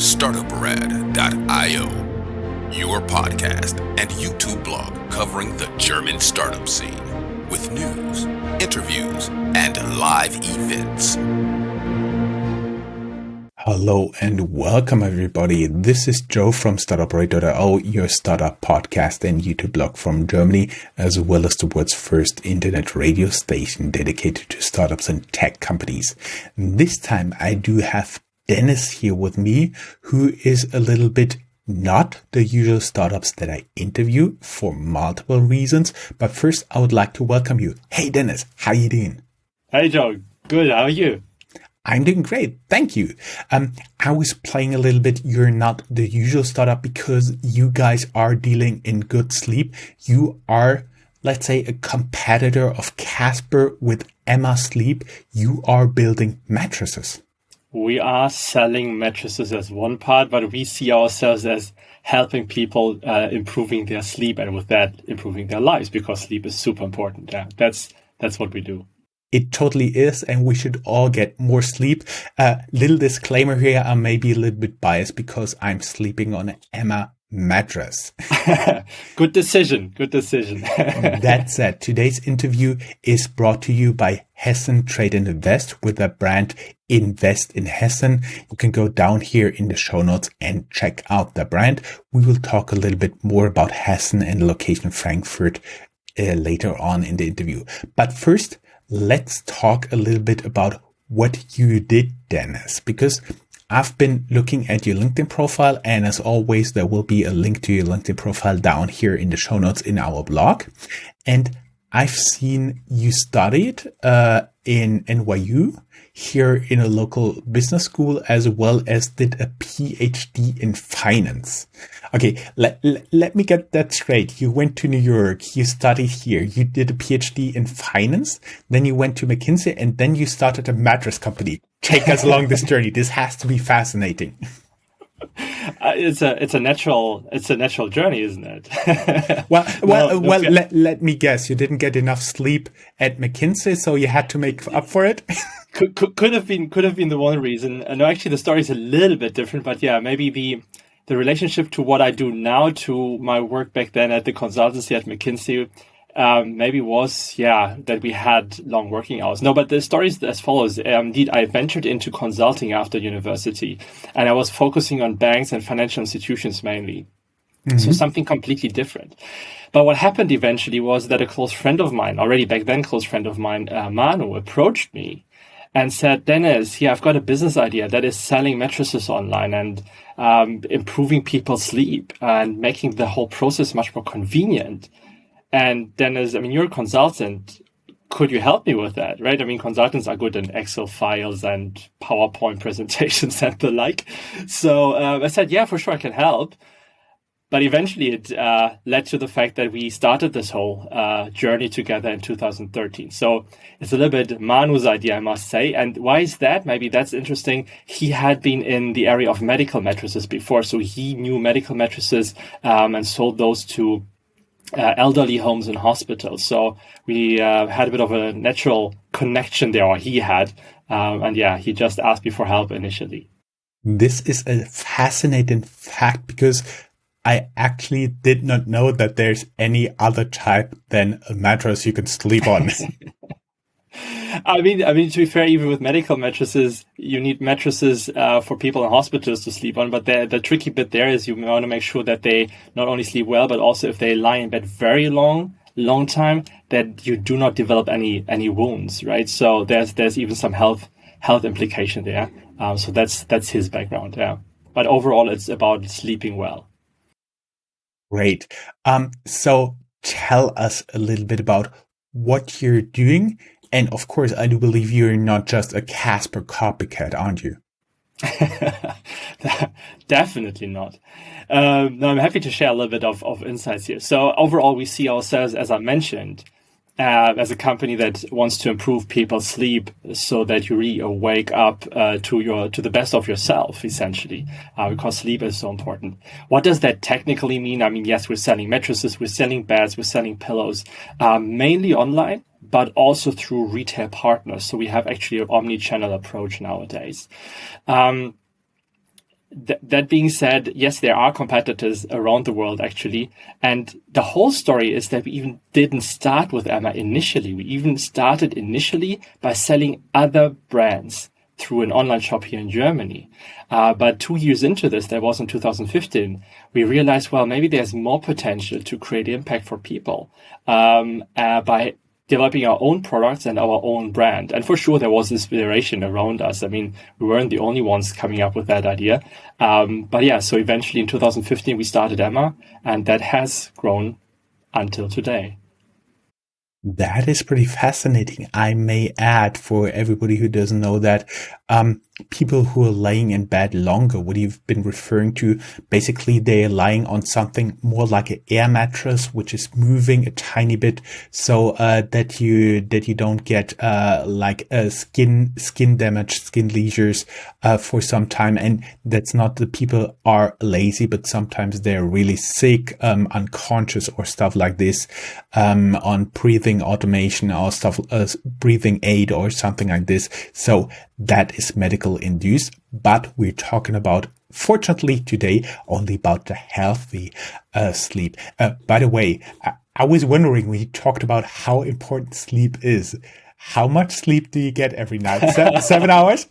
Startuprad.io, your podcast and YouTube blog covering the German startup scene with news, interviews, and live events. Hello and welcome everybody. This is Joe from Startuprad.io, your startup podcast and YouTube blog from Germany, as well as the world's first internet radio station dedicated to startups and tech companies. This time I do have Dennis here with me, who is a little bit not the usual startups that I interview for multiple reasons. But first, I would like to welcome you. Hey, Dennis, how are you doing? Hey, Joe. Good. How are you? I'm doing great. Thank you. I was playing a little bit. You're not the usual startup because you guys are dealing in good sleep. You are, let's say, a competitor of Casper with Emma Sleep. You are building mattresses. We are selling mattresses as one part, but we see ourselves as helping people improving their sleep and with that improving their lives, because sleep is super important. Yeah, that's what we do. It totally is, and we should all get more sleep. Little disclaimer here, I may be a little bit biased because I'm sleeping on an Emma mattress. Good decision. That said, today's interview is brought to you by Hessen Trade and Invest with the brand Invest in Hessen. You can go down here in the show notes and check out the brand. We will talk a little bit more about Hessen and the location Frankfurt later on in the interview. But first, let's talk a little bit about what you did, Dennis, because I've been looking at your LinkedIn profile, and as always, there will be a link to your LinkedIn profile down here in the show notes in our blog. And I've seen you studied in NYU here in a local business school, as well as did a PhD in finance. Okay, let me get that straight. You went to New York, you studied here, you did a PhD in finance, then you went to McKinsey, and then you started a mattress company. Take us along this journey. This has to be fascinating. It's a natural journey, isn't it? Let me guess. You didn't get enough sleep at McKinsey, so you had to make up for it. Could have been the one reason. No, actually, the story is a little bit different. But yeah, maybe the relationship to what I do now to my work back then at the consultancy at McKinsey maybe was that we had long working hours. No, but the story is as follows. Indeed, I ventured into consulting after university, and I was focusing on banks and financial institutions mainly. Mm-hmm. So something completely different. But what happened eventually was that a close friend of mine, already back then close friend of mine, Manu, approached me and said, Dennis, I've got a business idea that is selling mattresses online and improving people's sleep and making the whole process much more convenient. And Dennis, you're a consultant. Could you help me with that, right? Consultants are good in Excel files and PowerPoint presentations and the like. So I said, yeah, for sure, I can help. But eventually it led to the fact that we started this whole journey together in 2013. So it's a little bit Manu's idea, I must say. And why is that? Maybe that's interesting. He had been in the area of medical mattresses before. So he knew medical mattresses and sold those to elderly homes and hospitals. So we had a bit of a natural connection there, or he had. He just asked me for help initially. This is a fascinating fact because I actually did not know that there's any other type than a mattress you can sleep on. To be fair, even with medical mattresses, you need mattresses for people in hospitals to sleep on. But the tricky bit there is you want to make sure that they not only sleep well, but also if they lie in bed very long time, that you do not develop any wounds, right? So there's even some health implication there. So that's his background, yeah. But overall, it's about sleeping well. Great. So tell us a little bit about what you're doing. And of course, I do believe you're not just a Casper copycat, aren't you? Definitely not. No, I'm happy to share a little bit of insights here. So overall, we see ourselves, as I mentioned, as a company that wants to improve people's sleep so that you really wake up to the best of yourself, essentially, because sleep is so important. What does that technically mean? Yes, we're selling mattresses, we're selling beds, we're selling pillows, mainly online, but also through retail partners. So we have actually an omni-channel approach nowadays. that being said, yes, there are competitors around the world, actually. And the whole story is that we even didn't start with Emma initially. We even started initially by selling other brands through an online shop here in Germany. But 2 years into this, that was in 2015, we realized, well, maybe there's more potential to create impact for people by developing our own products and our own brand. And for sure, there was inspiration around us. I mean, we weren't the only ones coming up with that idea. But yeah, so eventually in 2015, we started Emma, and that has grown until today. That is pretty fascinating. I may add, for everybody who doesn't know that, people who are laying in bed longer, what you've been referring to, basically they're lying on something more like an air mattress, which is moving a tiny bit, so that you don't get like a skin damage, skin lesions for some time. And that's not the people are lazy, but sometimes they're really sick, unconscious or stuff like this, on breathing automation or stuff, breathing aid or something like this. So that is medical induced, but we're talking about, fortunately today, only about the healthy sleep. By the way, I was wondering, when you talked about how important sleep is, how much sleep do you get every night? 7 hours?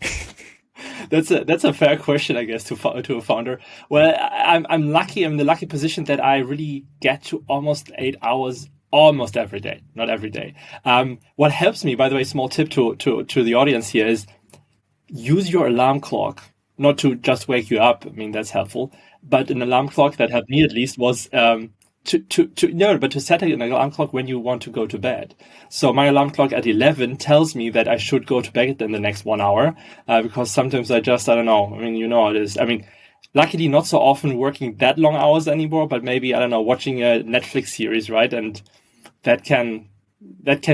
That's a fair question, I guess, to a founder. Well, I'm lucky. I'm in the lucky position that I really get to almost 8 hours almost every day, not every day. What helps me, by the way, small tip to the audience here, is use your alarm clock, not to just wake you up. I mean, that's helpful, but an alarm clock that helped me at least was to set an alarm clock when you want to go to bed. So my alarm clock at 11 tells me that I should go to bed in the next 1 hour, because sometimes I don't know. I mean, you know how it is. I mean, luckily not so often working that long hours anymore, but maybe, I don't know, watching a Netflix series, right? And that can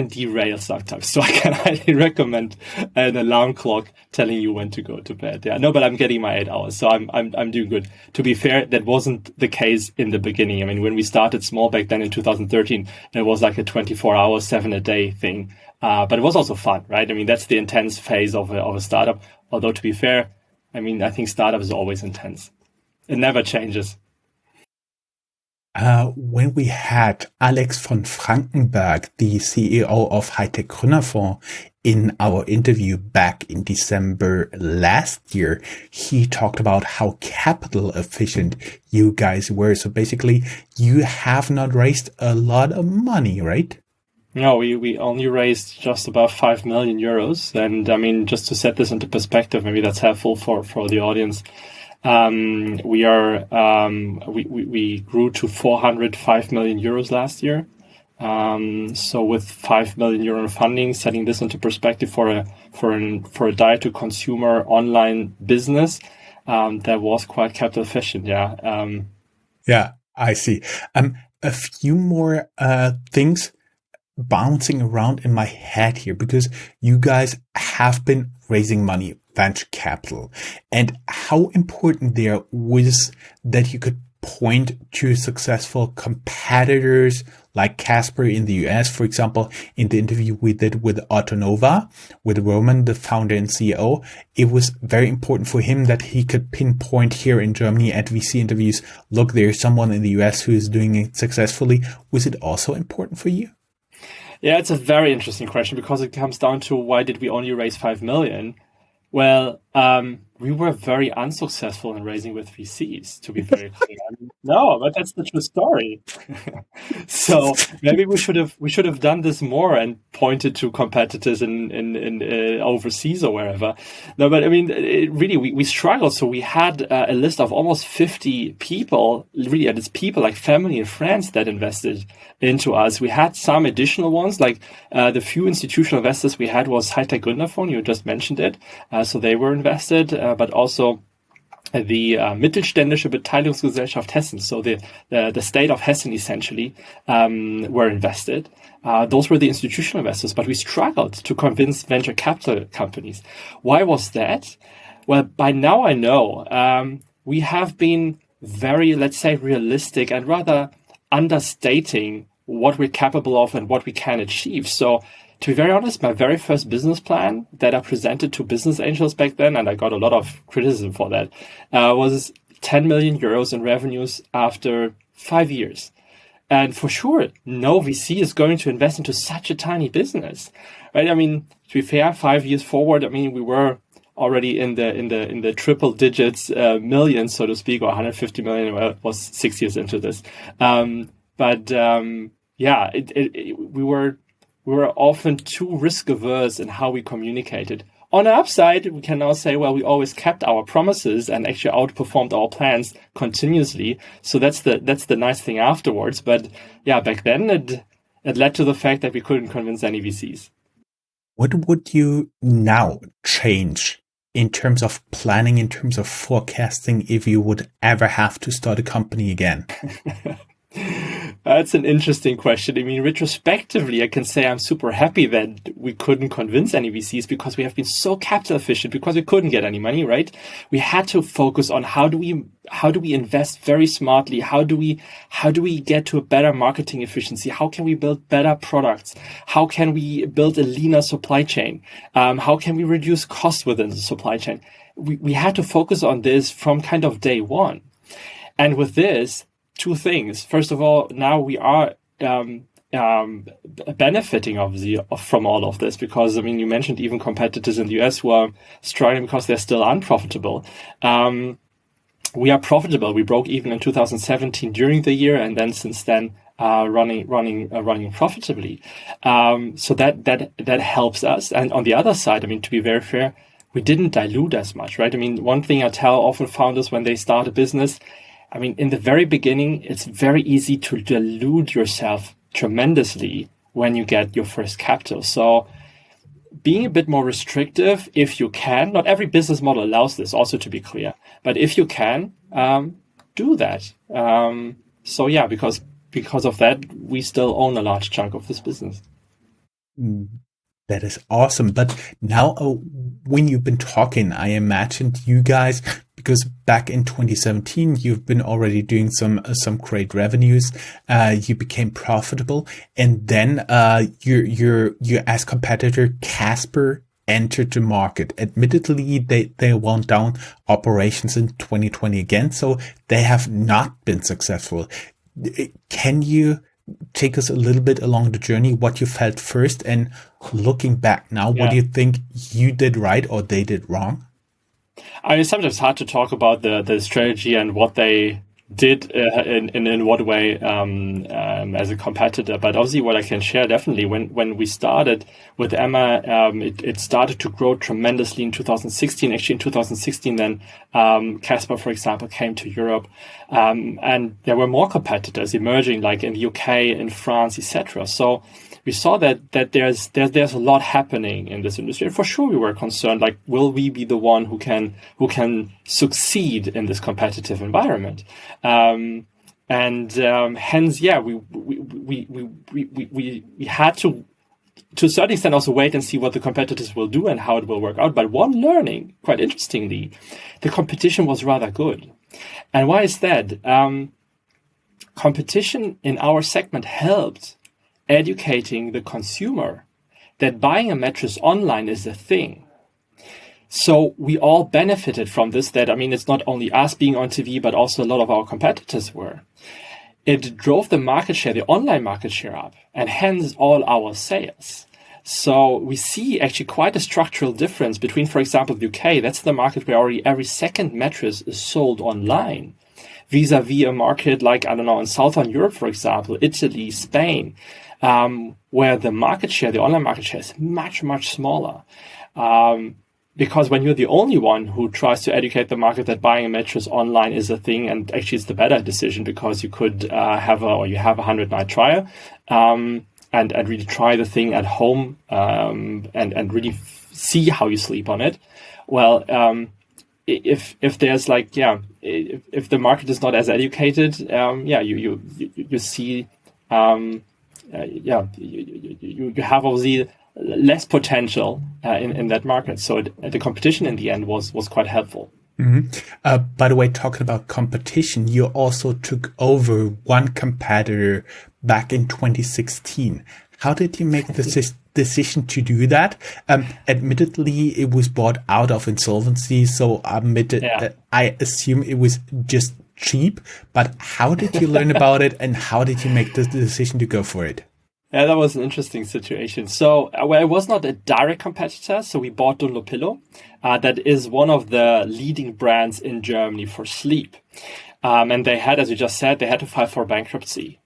derail sometimes. So I can highly recommend an alarm clock telling you when to go to bed. Yeah, no, but I'm getting my 8 hours, so I'm doing good. To be fair, that wasn't the case in the beginning. I mean, when we started small back then in 2013, it was like a 24-hour, 7-a-day thing. But it was also fun, right? I mean, that's the intense phase of a startup. Although, to be fair, I mean, I think startup is always intense. It never changes. When we had Alex von Frankenberg, the CEO of Hightech Gründerfonds, in our interview back in December last year, he talked about how capital efficient you guys were. So basically, you have not raised a lot of money, right? No, we only raised just about 5 million euros. And I mean, just to set this into perspective, maybe that's helpful for the audience. We grew to 405 million euros last year. So with 5 million euro funding, setting this into perspective for a direct to consumer online business, that was quite capital efficient. Yeah. Yeah, I see. A few more things bouncing around in my head here, because you guys have been raising money, venture capital, and how important there was that you could point to successful competitors like Casper in the US, for example. In the interview we did with Autonova, with Roman, the founder and CEO, it was very important for him that he could pinpoint here in Germany at VC interviews, look, there's someone in the US who is doing it successfully. Was it also important for you? Yeah, it's a very interesting question, because it comes down to, why did we only raise 5 million? Well, we were very unsuccessful in raising with VCs, to be very clear. I mean, no, but that's the true story. So maybe we should have done this more and pointed to competitors in overseas or wherever. No, but I mean, really, we struggled. So we had a list of almost 50 people, really, and it's people like family and friends that invested into us. We had some additional ones, like the few institutional investors we had was Hightech Gründerfonds, you just mentioned it. So they were invested, but also the Mittelständische Beteiligungsgesellschaft Hessen, so the state of Hessen essentially, were invested. Those were the institutional investors, but we struggled to convince venture capital companies. Why was that? Well, by now I know we have been very, let's say, realistic and rather understating what we're capable of and what we can achieve. So to be very honest, my very first business plan that I presented to business angels back then, and I got a lot of criticism for that, was 10 million euros in revenues after 5 years. And for sure, no VC is going to invest into such a tiny business, right? I mean, to be fair, 5 years forward, I mean, we were already in the triple digits, millions, so to speak, or 150 million. Well, it was 6 years into this. We were often too risk averse in how we communicated. On the upside, we can now say, well, we always kept our promises and actually outperformed our plans continuously. So that's the nice thing afterwards. But yeah, back then it led to the fact that we couldn't convince any VCs. What would you now change in terms of planning, in terms of forecasting, if you would ever have to start a company again? That's an interesting question. I mean, retrospectively, I can say I'm super happy that we couldn't convince any VCs because we have been so capital efficient because we couldn't get any money, right? We had to focus on how do we invest very smartly? How do we get to a better marketing efficiency? How can we build better products? How can we build a leaner supply chain? How can we reduce costs within the supply chain? We had to focus on this from kind of day one. And with this, two things. First of all, now we are benefiting obviously from all of this because, I mean, you mentioned even competitors in the US who are struggling because they're still unprofitable. We are profitable. We broke even in 2017 during the year, and then since then running profitably. So that helps us. And on the other side, I mean, to be very fair, we didn't dilute as much, right? I mean, one thing I tell often founders when they start a business, I mean, in the very beginning, it's very easy to dilute yourself tremendously when you get your first capital. So being a bit more restrictive, if you can, not every business model allows this, also to be clear, but if you can, do that. So yeah, because of that, we still own a large chunk of this business. That is awesome. But now when you've been talking, I imagined you guys, because back in 2017, you've been already doing some great revenues. You became profitable, and then your as competitor Casper entered the market. Admittedly, they wound down operations in 2020 again, so they have not been successful. Can you take us a little bit along the journey, what you felt first, and looking back now, what do you think you did right or they did wrong? I mean, it's sometimes hard to talk about the strategy and what they did in what way as a competitor. But obviously what I can share definitely, when we started with Emma, it started to grow tremendously in 2016. Actually in 2016 then Casper, for example, came to Europe, and there were more competitors emerging, like in the UK, in France, etc. So we saw that there's a lot happening in this industry. And for sure we were concerned, like, will we be the one who can succeed in this competitive environment? Hence, yeah, we had to a certain extent also wait and see what the competitors will do and how it will work out. But one learning, quite interestingly, the competition was rather good. And why is that? Competition in our segment helped educating the consumer that buying a mattress online is a thing. So we all benefited from this. That, I mean, it's not only us being on TV, but also a lot of our competitors were. It drove the market share, the online market share up, and hence all our sales. So we see actually quite a structural difference between, for example, the UK. That's the market where already every second mattress is sold online, vis-a-vis a market like, I don't know, in Southern Europe, for example, Italy, Spain, where the market share, the online market share, is much, much smaller. Because when you're the only one who tries to educate the market that buying a mattress online is a thing, and actually it's the better decision because you could have a 100-night trial, and really try the thing at home, and really see how you sleep on it. Well, if there's like, if the market is not as educated, you see, you have obviously less potential in that market. So the competition in the end was quite helpful. Mm-hmm. By the way, talking about competition, you also took over one competitor back in 2016. How did you make the decision to do that? Admittedly, it was bought out of insolvency, so I assume it was just cheap. But how did you learn about it, and how did you make the decision to go for it? Yeah, that was an interesting situation. So, well, it was not a direct competitor. So we bought Dunlopillo. That is one of the leading brands in Germany for sleep. And they had, as you just said, they had to file for bankruptcy.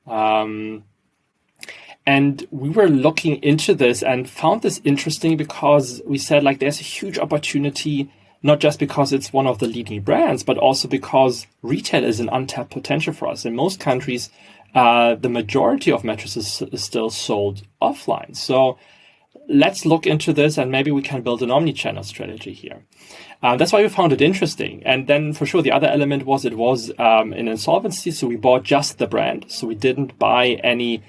And we were looking into this and found this interesting because we said, like, there's a huge opportunity, not just because it's one of the leading brands, but also because retail is an untapped potential for us. In most countries, the majority of mattresses is still sold offline. So let's look into this, and maybe we can build an omni-channel strategy here. That's why we found it interesting. And then for sure, the other element was it was in insolvency. So we bought just the brand. So we didn't buy any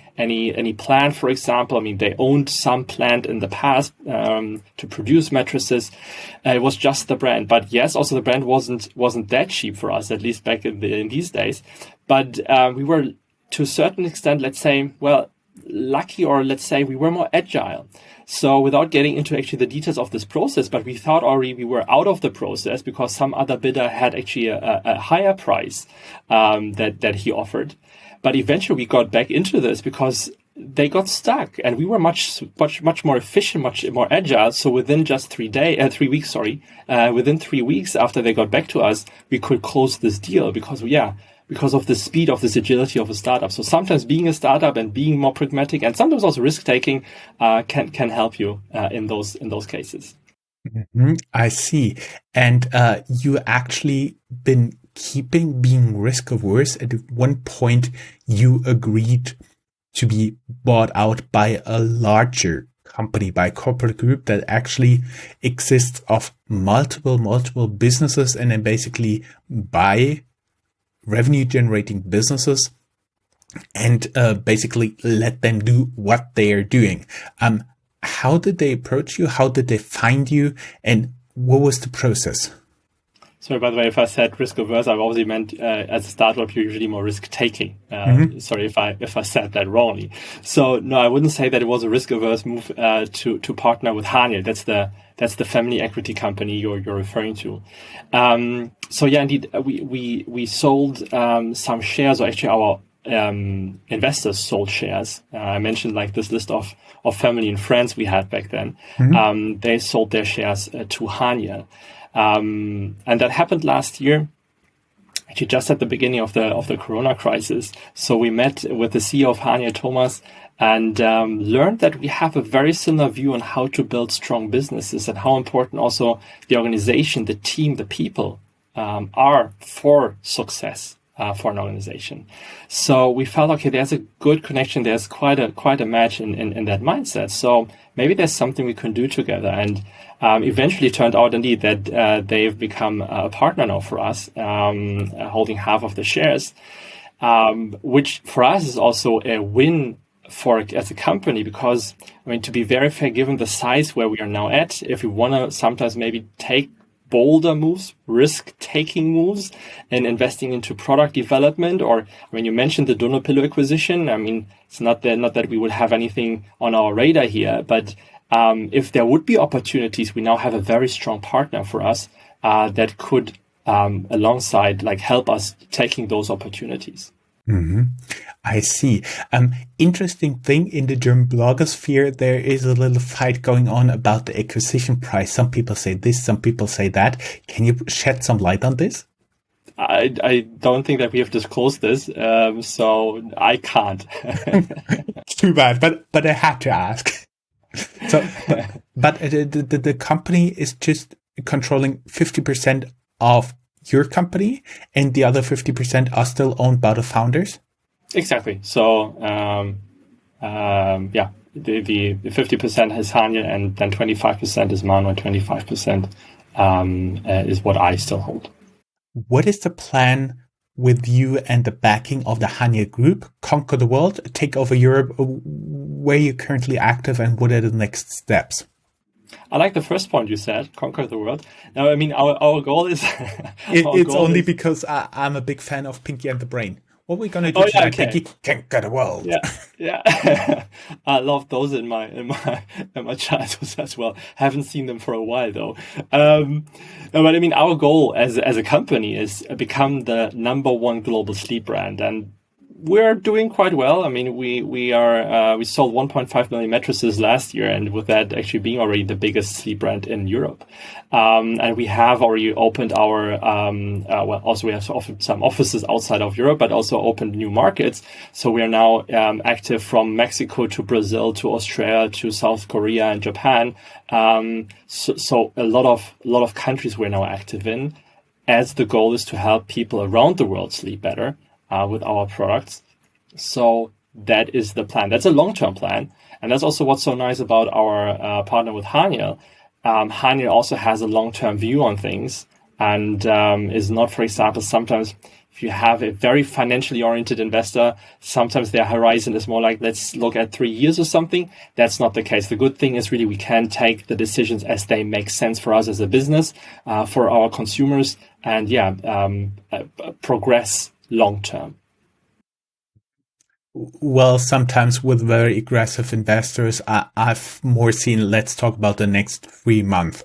plant, for example. I mean, they owned some plant in the past to produce mattresses. It was just the brand. But yes, also the brand wasn't that cheap for us, at least back in these days. But we were, to a certain extent, let's say, well, lucky, or let's say we were more agile. So without getting into actually the details of this process, but we thought already we were out of the process because some other bidder had actually a higher price that he offered. But eventually we got back into this because they got stuck, and we were much more efficient, much more agile. So within just 3 weeks, within 3 weeks after they got back to us, we could close this deal because of the speed of this agility of a startup. So sometimes being a startup and being more pragmatic, and sometimes also risk taking, can help you in those cases. Mm-hmm. I see. And you actually been being risk averse. At one point, you agreed to be bought out by a larger company, by a corporate group that actually exists of multiple businesses, and then basically buy revenue generating businesses and basically let them do what they are doing. How did they approach you? How did they find you? And what was the process? Sorry, by the way, if I said risk averse, I've obviously meant as a startup, you're usually more risk taking. Sorry if I said that wrongly. So no, I wouldn't say that it was a risk averse move to partner with Haniel. That's the family equity company you're referring to. So yeah, indeed, we sold some shares, or actually our investors sold shares. I mentioned like this list of family and friends we had back then. They sold their shares to Haniel. And that happened last year, actually just at the beginning of the Corona crisis. So we met with the CEO of Haniel, Thomas, and learned that we have a very similar view on how to build strong businesses and how important also the organization, the team, the people are for success for an organization. So we felt, okay, there's a good connection. There's quite a match in that mindset. So maybe there's something we can do together. And eventually it turned out indeed that they've become a partner now for us, holding half of the shares, which for us is also a win as a company, because I mean, to be very fair, given the size where we are now at, if we want to sometimes maybe take bolder moves, risk-taking moves, and investing into product development, or when you mentioned the Dunlopillo acquisition, I mean, it's not that we would have anything on our radar here, but if there would be opportunities, we now have a very strong partner for us that could, alongside, like, help us taking those opportunities. Mm-hmm. I see. Interesting thing in the German blogosphere, there is a little fight going on about the acquisition price. Some people say this, some people say that. Can you shed some light on this? I don't think that we have disclosed this, so I can't. Too bad, but I had to ask. So, but the company is just controlling 50% of your company, and the other 50% are still owned by the founders? Exactly. So, yeah, the 50% is Haniel, and then 25% is Manu, and 25% is what I still hold. What is the plan with you and the backing of the Haniel Group? Conquer the world, take over Europe. Where are you currently active, and what are the next steps? I like the first point you said, conquer the world. Now, I mean, our goal is... It's only because I'm a big fan of Pinky and the Brain. What are we going to do tonight? Okay. The Geek Got a World. Yeah. I love those in my childhood as well. Haven't seen them for a while though. No, but I mean, our goal as a company is become the #1 global sleep brand, and we're doing quite well. I mean, we sold 1.5 million mattresses last year, and with that actually being already the biggest sleep brand in Europe. And we have already opened our, also we have offered some offices outside of Europe, but also opened new markets. So we are now active from Mexico to Brazil to Australia to South Korea and Japan. So a lot of countries we're now active in, as the goal is to help people around the world sleep better with our products. So that is the plan. That's a long-term plan. And that's also what's so nice about our partner with Haniel. Haniel also has a long-term view on things and is not, for example, sometimes if you have a very financially oriented investor, sometimes their horizon is more like, let's look at 3 years or something. That's not the case. The good thing is really we can take the decisions as they make sense for us as a business, for our consumers, and progress long term. Well, sometimes with very aggressive investors, I've more seen, let's talk about the next 3 months.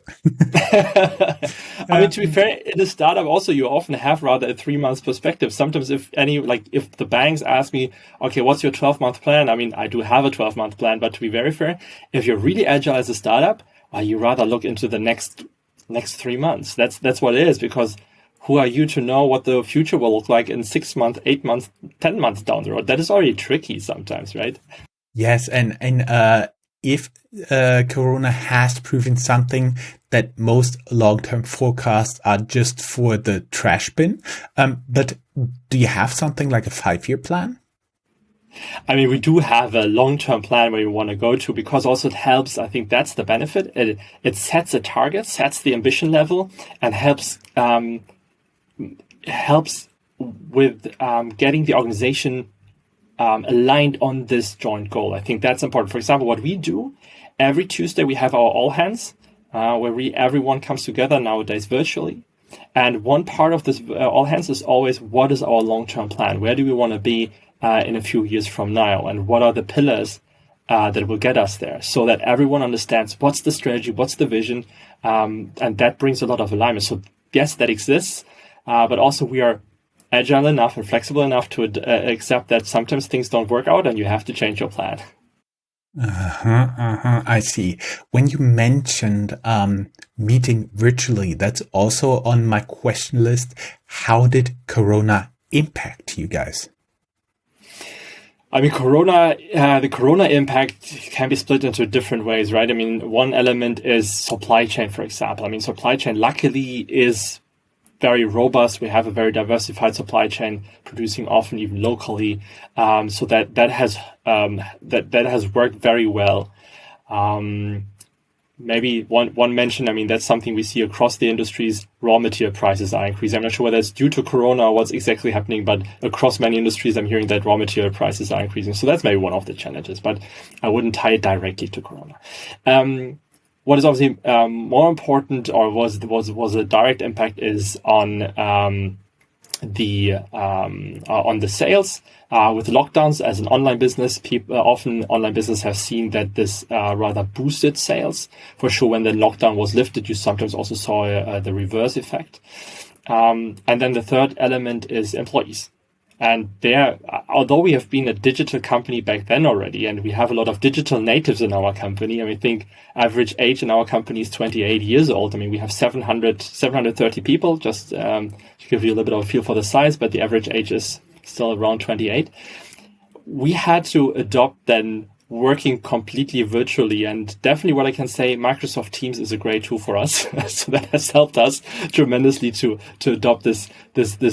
I mean, to be fair, in a startup also, you often have rather a 3 month perspective. Sometimes if the banks ask me, okay, what's your 12-month plan? I mean, I do have a 12-month plan, but to be very fair, if you're really agile as a startup, you rather look into the next 3 months. That's what it is, because who are you to know what the future will look like in 6 months, 8 months, 10 months down the road? That is already tricky sometimes, right? Yes, and if Corona has proven something, that most long-term forecasts are just for the trash bin. But do you have something like a 5-year plan? I mean, we do have a long-term plan where we want to go to, because also it helps. I think that's the benefit. It sets a target, sets the ambition level, and helps with getting the organization aligned on this joint goal. I think that's important. For example, what we do, every Tuesday we have our all hands, where everyone comes together nowadays virtually. And one part of this all hands is always, what is our long-term plan? Where do we want to be in a few years from now? And what are the pillars that will get us there, so that everyone understands what's the strategy, what's the vision, and that brings a lot of alignment. So yes, that exists. But also we are agile enough and flexible enough to accept that sometimes things don't work out and you have to change your plan. I see. When you mentioned meeting virtually, that's also on my question list. How did Corona impact you guys? I mean, the Corona impact can be split into different ways, right? I mean, one element is supply chain, for example. I mean, supply chain luckily is very robust. We have a very diversified supply chain, producing often even locally, so that has worked very well. Maybe one mention. I mean, that's something we see across the industries. Raw material prices are increasing. I'm not sure whether it's due to Corona or what's exactly happening, but across many industries, I'm hearing that raw material prices are increasing. So that's maybe one of the challenges, but I wouldn't tie it directly to Corona. What is obviously more important, or was a direct impact, is on the sales. With lockdowns as an online business, often online business have seen that this rather boosted sales. For sure, when the lockdown was lifted, you sometimes also saw the reverse effect. And then the third element is employees. And there, although we have been a digital company back then already, and we have a lot of digital natives in our company, I mean, I think average age in our company is 28 years old. I mean, we have 730 people, just to give you a little bit of a feel for the size, but the average age is still around 28. We had to adopt then working completely virtually, and definitely what I can say, Microsoft Teams is a great tool for us. So that has helped us tremendously to adopt this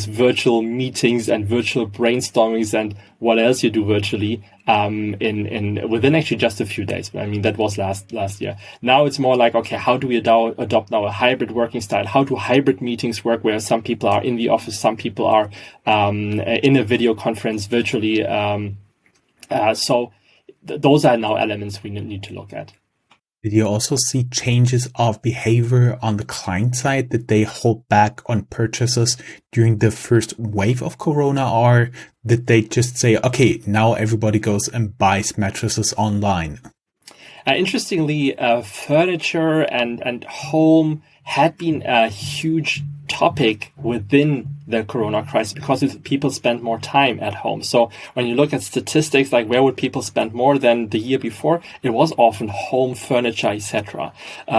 virtual meetings and virtual brainstormings and what else you do virtually within actually just a few days. I mean, that was last year. Now it's more like, okay, how do we adopt now a hybrid working style? How do hybrid meetings work, where some people are in the office, some people are in a video conference virtually? Those are now elements we need to look at. Did you also see changes of behavior on the client side? Did they hold back on purchases during the first wave of Corona, or did they just say, okay, now everybody goes and buys mattresses online? Interestingly, furniture and home had been a huge topic within the Corona crisis because people spend more time at home. So when you look at statistics, like where would people spend more than the year before, it was often home, furniture, etc.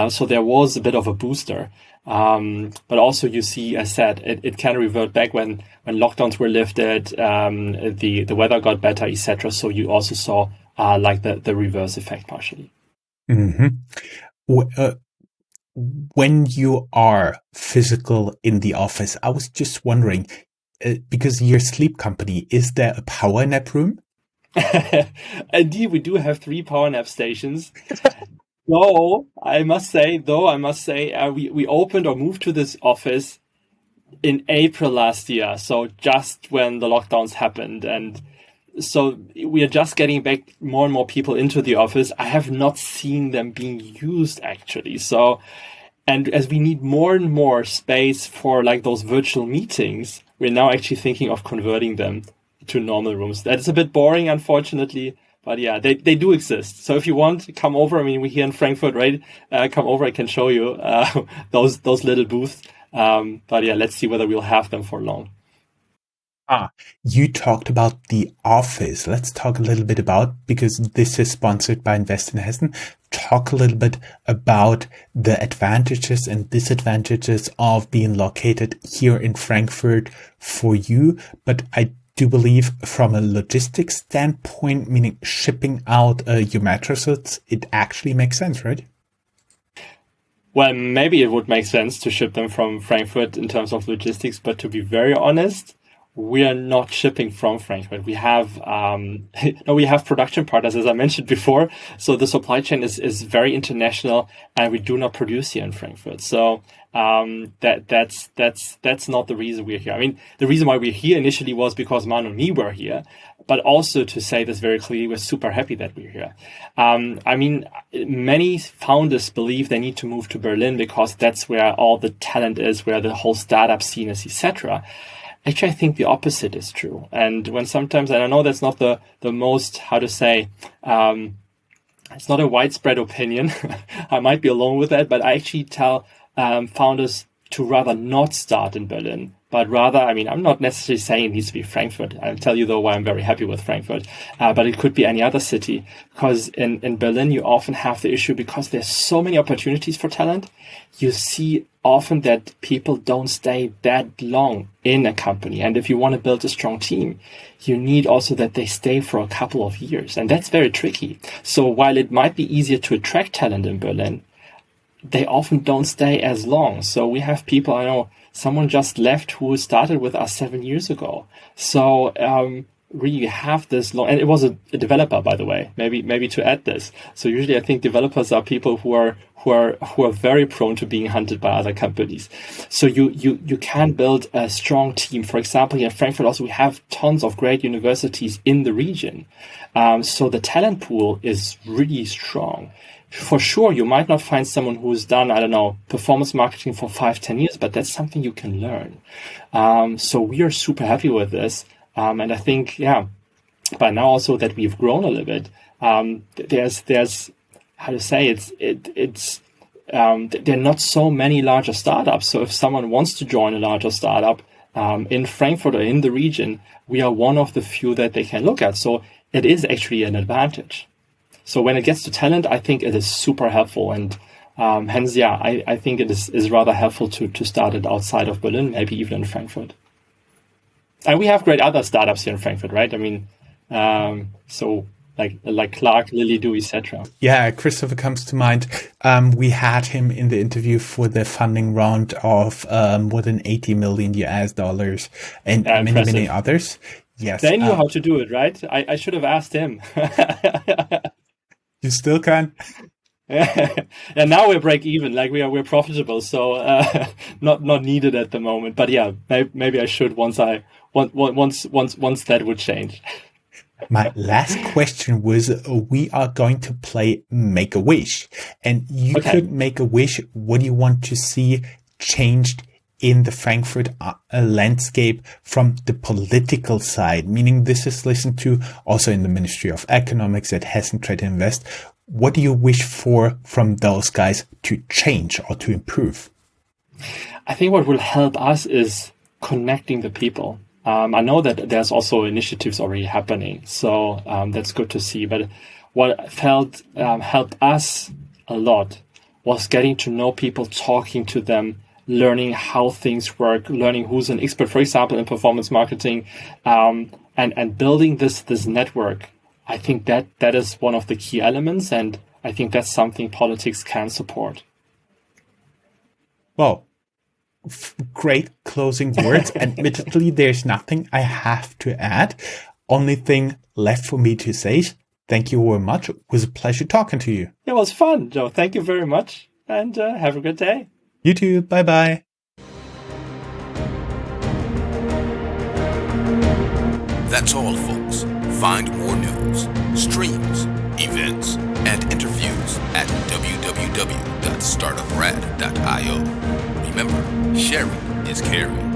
So there was a bit of a booster. But also you see, as said, it can revert back when lockdowns were lifted, the weather got better, etc. So you also saw like the reverse effect partially. Mm-hmm. When you are physical in the office, I was just wondering, because your sleep company, is there a power nap room? Indeed, we do have 3 power nap stations. Though I must say, we opened or moved to this office in April last year. So just when the lockdowns happened, and so we are just getting back more and more people into the office. I have not seen them being used actually. So, and as we need more and more space for like those virtual meetings, we're now actually thinking of converting them to normal rooms. That is a bit boring, unfortunately, but yeah, they do exist. So if you want, come over. I mean, we're here in Frankfurt, right? Come over. I can show you those little booths. But yeah, let's see whether we'll have them for long. You talked about the office. Let's talk a little bit about, because this is sponsored by Invest in Hessen, talk a little bit about the advantages and disadvantages of being located here in Frankfurt for you. But I do believe from a logistics standpoint, meaning shipping out your mattresses, it actually makes sense, right? Well, maybe it would make sense to ship them from Frankfurt in terms of logistics, but to be very honest, we are not shipping from Frankfurt. We have we have production partners, as I mentioned before. So the supply chain is very international, and we do not produce here in Frankfurt. So that's not the reason we're here. I mean, the reason why we're here initially was because Manu and me were here, but also to say this very clearly, we're super happy that we're here. I mean, many founders believe they need to move to Berlin because that's where all the talent is, where the whole startup scene is, etc. Actually, I think the opposite is true. And when sometimes, and I know that's not the most, how to say, it's not a widespread opinion. I might be alone with that, but I actually tell founders to rather not start in Berlin, but rather, I mean, I'm not necessarily saying it needs to be Frankfurt. I'll tell you, though, why I'm very happy with Frankfurt. But it could be any other city, because in Berlin, you often have the issue because there's so many opportunities for talent. You see often that people don't stay that long in a company. And if you want to build a strong team, you need also that they stay for a couple of years. And that's very tricky. So while it might be easier to attract talent in Berlin, they often don't stay as long. So we have people, I know someone just left who started with us 7 years ago. So really you have this long, and it was a developer, by the way, maybe to add this. So usually I think developers are people who are very prone to being hunted by other companies. So you can build a strong team. For example, here in Frankfurt also we have tons of great universities in the region. So the talent pool is really strong. For sure, you might not find someone who's done, I don't know, performance marketing for 5-10 years, but that's something you can learn. So we are super happy with this. And I think, yeah, by now also that we've grown a little bit, there's how to say there are not so many larger startups. So if someone wants to join a larger startup in Frankfurt or in the region, we are one of the few that they can look at. So it is actually an advantage. So when it gets to talent, I think it is super helpful. And hence, yeah, I think it is rather helpful to start it outside of Berlin, maybe even in Frankfurt. And we have great other startups here in Frankfurt, right? I mean, so like Clark, Lily Do, etc. Yeah, Christopher comes to mind. We had him in the interview for the funding round of more than 80 million US dollars and many others. Yes, they knew how to do it, right? I should have asked him. You still can. And now we're break even, like we're profitable, so not needed at the moment. But yeah, maybe I should once that would change. My last question was, we are going to play Make a Wish, and you could make a wish. What do you want to see changed in the Frankfurt landscape from the political side? Meaning this is listened to also in the Ministry of Economics at Hessen Trade Invest. What do you wish for from those guys to change or to improve? I think what will help us is connecting the people. I know that there's also initiatives already happening, so that's good to see. But what felt helped us a lot was getting to know people, talking to them, learning how things work, learning who's an expert, for example, in performance marketing, and building this network. I think that is one of the key elements, and I think that's something politics can support. Well, great closing words. Admittedly, there's nothing I have to add. Only thing left for me to say is thank you very much. It was a pleasure talking to you. It was fun, Joe. Thank you very much, and have a good day. You too. Bye-bye. That's all, folks. Find more news, streams, events, and interviews at www.startuprad.io. Remember, sharing is caring.